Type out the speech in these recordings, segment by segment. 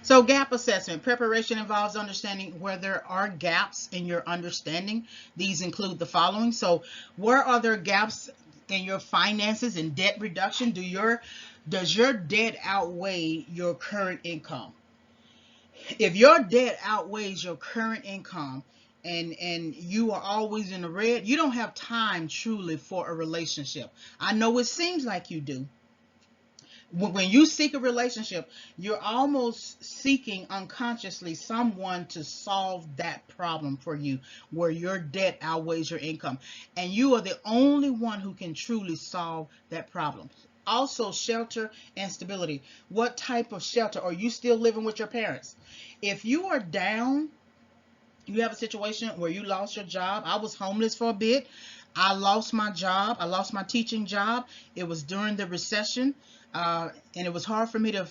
So gap assessment. Preparation involves understanding where there are gaps in your understanding. These include the following. So where are there gaps in your finances and debt reduction? Does your debt outweigh your current income? If your debt outweighs your current income, and you are always in the red, you don't have time truly for a relationship. I know it seems like you do. When you seek a relationship, you're almost seeking unconsciously someone to solve that problem for you, where your debt outweighs your income, and you are the only one who can truly solve that problem. Also, shelter and stability. What type of shelter? Are you still living with your parents? If you are down, you have a situation where you lost your job. I was homeless for a bit. I lost my job. I lost my teaching job. It was during the recession, and it was hard for me to,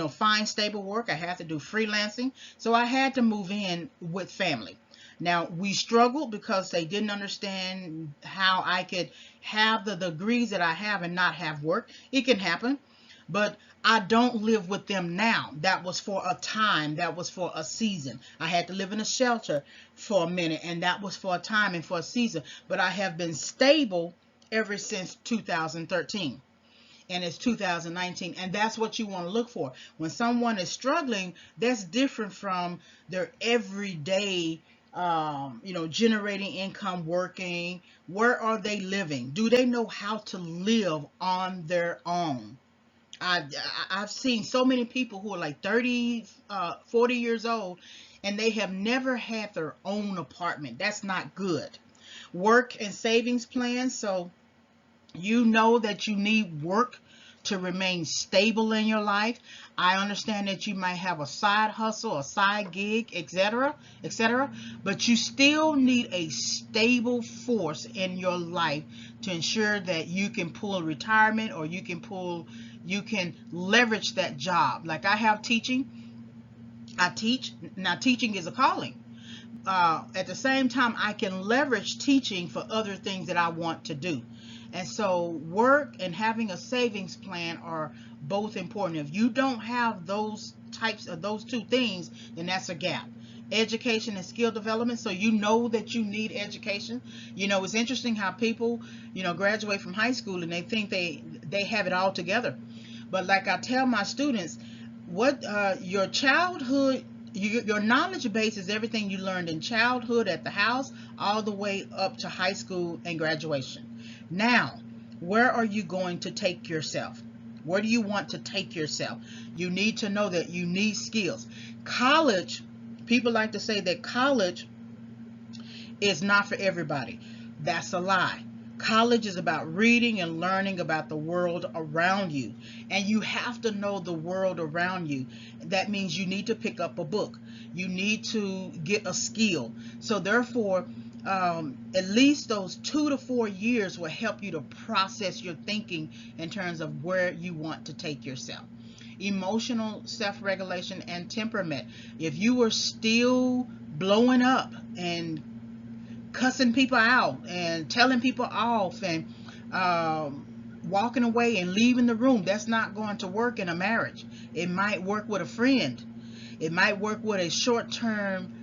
find stable work. I had to do freelancing, so I had to move in with family. Now we struggled because they didn't understand how I could have the degrees that I have and not have work. It can happen, but I don't live with them now. That was for a time, that was for a season. I had to live in a shelter for a minute, and that was for a time and for a season. But I have been stable ever since 2013, and it's 2019, and that's what you want to look for. When someone is struggling, that's different from their everyday, generating income, working. Where are they living? Do they know how to live on their own? I, I've seen so many people who are like 30, 40 years old, and they have never had their own apartment. That's not good. Work and savings plans. So you know that you need work to remain stable in your life. I understand that you might have a side hustle, a side gig, etc., etc., but you still need a stable force in your life to ensure that you can pull retirement, or you can leverage that job. Like I have teaching. I teach. Now teaching is a calling. At the same time, I can leverage teaching for other things that I want to do. And so work and having a savings plan are both important. If you don't have those two things, then that's a gap. Education and skill development. So you know that you need education. It's interesting how people, graduate from high school and they think they have it all together. But like I tell my students, what your childhood, your knowledge base is everything you learned in childhood at the house, all the way up to high school and graduation. Now, where are you going to take yourself? Where do you want to take yourself? You need to know that you need skills. College, people like to say that college is not for everybody. That's a lie. College is about reading and learning about the world around you. And you have to know the world around you. That means you need to pick up a book. You need to get a skill. So therefore, at least those 2 to 4 years will help you to process your thinking in terms of where you want to take yourself. Emotional self-regulation and temperament. If you were still blowing up and cussing people out and telling people off and walking away and leaving the room, that's not going to work in a marriage. It might work with a friend. It might work with a short-term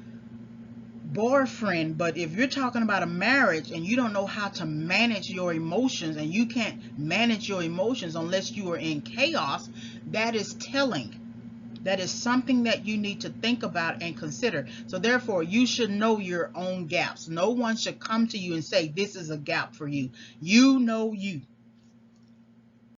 boyfriend, but if you're talking about a marriage and you don't know how to manage your emotions, and you can't manage your emotions unless you are in chaos, that is telling. That is something that you need to think about and consider. So therefore, you should know your own gaps. No one should come to you and say, this is a gap for you. You know you.